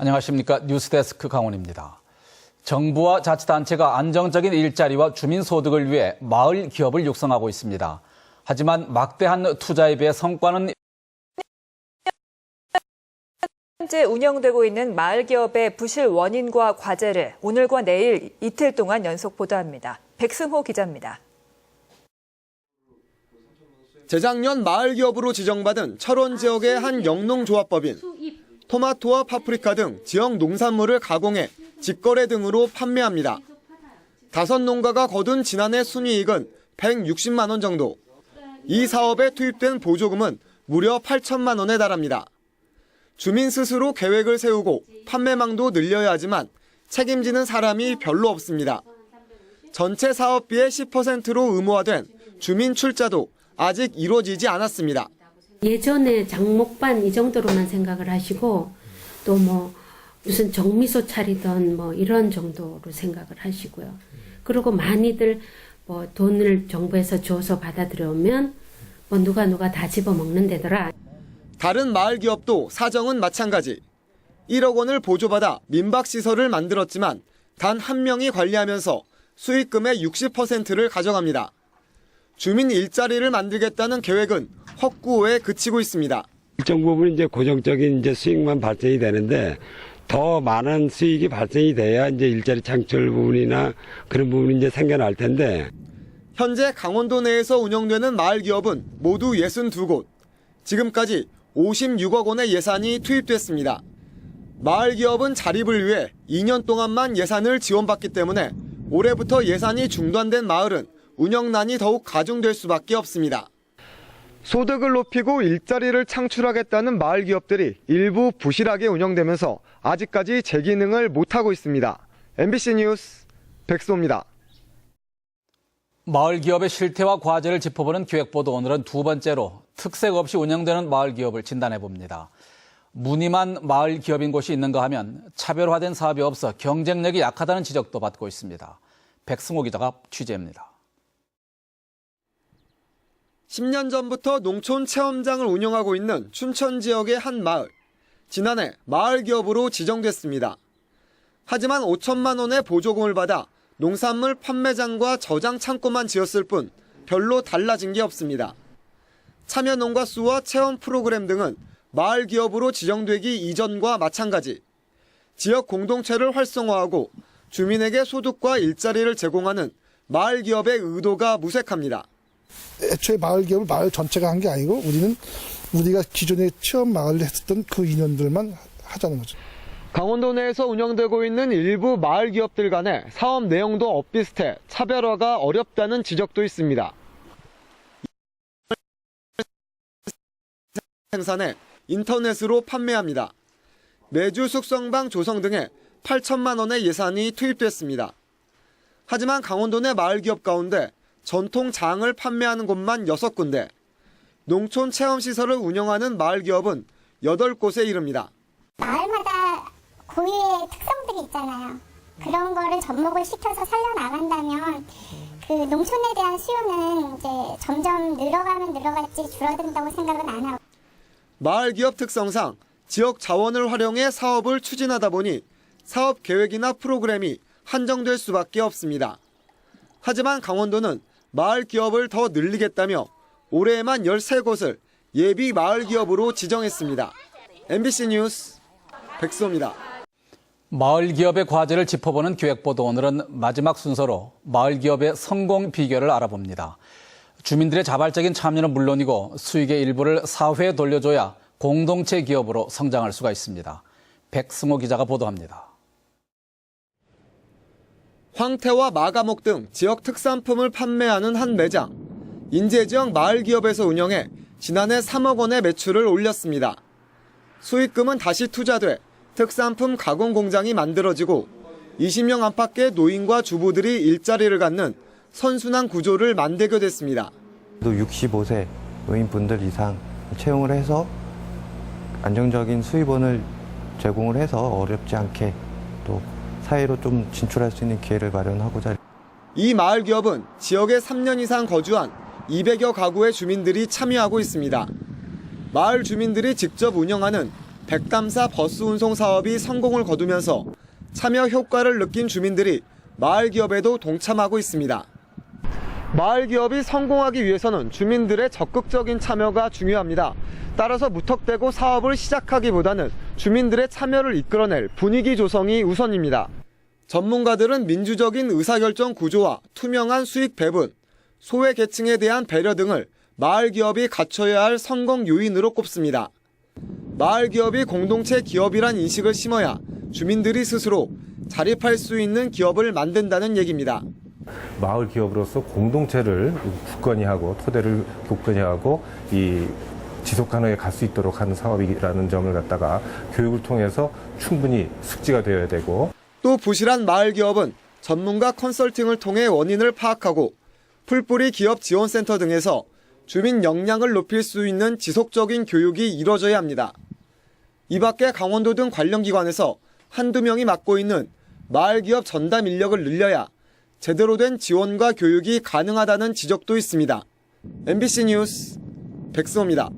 안녕하십니까. 뉴스데스크 강원입니다. 정부와 자치단체가 안정적인 일자리와 주민소득을 위해 마을 기업을 육성하고 있습니다. 하지만 막대한 투자에 비해 성과는 현재 운영되고 있는 마을 기업의 부실 원인과 과제를 오늘과 내일 이틀 동안 연속 보도합니다. 백승호 기자입니다. 재작년 마을 기업으로 지정받은 철원 지역의 한 영농조합법인 토마토와 파프리카 등 지역 농산물을 가공해 직거래 등으로 판매합니다. 5농가가 거둔 지난해 순이익은 160만 원 정도. 이 사업에 투입된 보조금은 무려 8천만 원에 달합니다. 주민 스스로 계획을 세우고 판매망도 늘려야 하지만 책임지는 사람이 별로 없습니다. 전체 사업비의 10%로 의무화된 주민 출자도 아직 이루어지지 않았습니다. 예전에 장목반 이 정도로만 생각을 하시고 또 무슨 정미소 차리던 이런 정도로 생각을 하시고요. 그리고 많이들 돈을 정부에서 줘서 받아들여오면 누가 다 집어먹는 데더라. 다른 마을 기업도 사정은 마찬가지. 1억 원을 보조받아 민박시설을 만들었지만 단 한 명이 관리하면서 수익금의 60%를 가져갑니다. 주민 일자리를 만들겠다는 계획은 헛구호에 그치고 있습니다. 일정 부분 고정적인 수익만 발생이 되는데 더 많은 수익이 발생이 돼야 일자리 창출 부분이나 그런 부분이 생겨날 텐데. 현재 강원도 내에서 운영되는 마을 기업은 모두 62곳. 지금까지 56억 원의 예산이 투입됐습니다. 마을 기업은 자립을 위해 2년 동안만 예산을 지원받기 때문에 올해부터 예산이 중단된 마을은 운영난이 더욱 가중될 수밖에 없습니다. 소득을 높이고 일자리를 창출하겠다는 마을 기업들이 일부 부실하게 운영되면서 아직까지 제 기능을 못하고 있습니다. MBC 뉴스 백소입니다. 마을 기업의 실태와 과제를 짚어보는 기획보도 오늘은 두 번째로 특색 없이 운영되는 마을 기업을 진단해봅니다. 무늬만 마을 기업인 곳이 있는가 하면 차별화된 사업이 없어 경쟁력이 약하다는 지적도 받고 있습니다. 백승호 기자가 취재합니다. 10년 전부터 농촌 체험장을 운영하고 있는 춘천 지역의 한 마을. 지난해 마을 기업으로 지정됐습니다. 하지만 5천만 원의 보조금을 받아 농산물 판매장과 저장 창고만 지었을 뿐 별로 달라진 게 없습니다. 참여 농가 수와 체험 프로그램 등은 마을 기업으로 지정되기 이전과 마찬가지. 지역 공동체를 활성화하고 주민에게 소득과 일자리를 제공하는 마을 기업의 의도가 무색합니다. 애초에 마을 기업을 마을 전체가 한 게 아니고 우리가 기존에 체험 마을을 했었던 그 인연들만 하자는 거죠. 강원도 내에서 운영되고 있는 일부 마을 기업들 간의 사업 내용도 엇비슷해 차별화가 어렵다는 지적도 있습니다. 생산해 인터넷으로 판매합니다. 매주 숙성방 조성 등에 8천만 원의 예산이 투입됐습니다. 하지만 강원도 내 마을 기업 가운데 전통 장을 판매하는 곳만 6군데, 농촌 체험시설을 운영하는 마을 기업은 8곳에 이릅니다. 마을마다 고유의 특성들이 있잖아요. 그런 거를 접목을 시켜서 살려나간다면 그 농촌에 대한 수요는 이제 점점 늘어가면 늘어갈지 줄어든다고 생각은 안 하고. 마을 기업 특성상 지역 자원을 활용해 사업을 추진하다 보니 사업 계획이나 프로그램이 한정될 수밖에 없습니다. 하지만 강원도는 마을 기업을 더 늘리겠다며 올해에만 13곳을 예비 마을 기업으로 지정했습니다. MBC 뉴스 백소입니다. 마을 기업의 과제를 짚어보는 기획보도 오늘은 마지막 순서로 마을 기업의 성공 비결을 알아봅니다. 주민들의 자발적인 참여는 물론이고 수익의 일부를 사회에 돌려줘야 공동체 기업으로 성장할 수가 있습니다. 백승호 기자가 보도합니다. 황태와 마가목 등 지역 특산품을 판매하는 한 매장. 인제지역 마을 기업에서 운영해 지난해 3억 원의 매출을 올렸습니다. 수익금은 다시 투자돼 특산품 가공 공장이 만들어지고 20명 안팎의 노인과 주부들이 일자리를 갖는 선순환 구조를 만들게 됐습니다. 65세 노인분들 이상 채용을 해서 안정적인 수입원을 제공을 해서 어렵지 않게 또 사회로 좀 진출할 수 있는 기회를 마련하고자. 이 마을 기업은 지역에 3년 이상 거주한 200여 가구의 주민들이 참여하고 있습니다. 마을 주민들이 직접 운영하는 백담사 버스 운송 사업이 성공을 거두면서 참여 효과를 느낀 주민들이 마을 기업에도 동참하고 있습니다. 마을 기업이 성공하기 위해서는 주민들의 적극적인 참여가 중요합니다. 따라서 무턱대고 사업을 시작하기보다는 주민들의 참여를 이끌어낼 분위기 조성이 우선입니다. 전문가들은 민주적인 의사결정 구조와 투명한 수익 배분, 소외 계층에 대한 배려 등을 마을 기업이 갖춰야 할 성공 요인으로 꼽습니다. 마을 기업이 공동체 기업이란 인식을 심어야 주민들이 스스로 자립할 수 있는 기업을 만든다는 얘기입니다. 마을 기업으로서 공동체를 굳건히 하고 토대를 굳건히 하고 이 지속 가능에 갈 수 있도록 하는 사업이라는 점을 갖다가 교육을 통해서 충분히 숙지가 되어야 되고, 또 부실한 마을 기업은 전문가 컨설팅을 통해 원인을 파악하고 풀뿌리 기업 지원센터 등에서 주민 역량을 높일 수 있는 지속적인 교육이 이뤄져야 합니다. 이 밖에 강원도 등 관련 기관에서 한두 명이 맡고 있는 마을 기업 전담 인력을 늘려야 제대로 된 지원과 교육이 가능하다는 지적도 있습니다. MBC 뉴스 백승호입니다.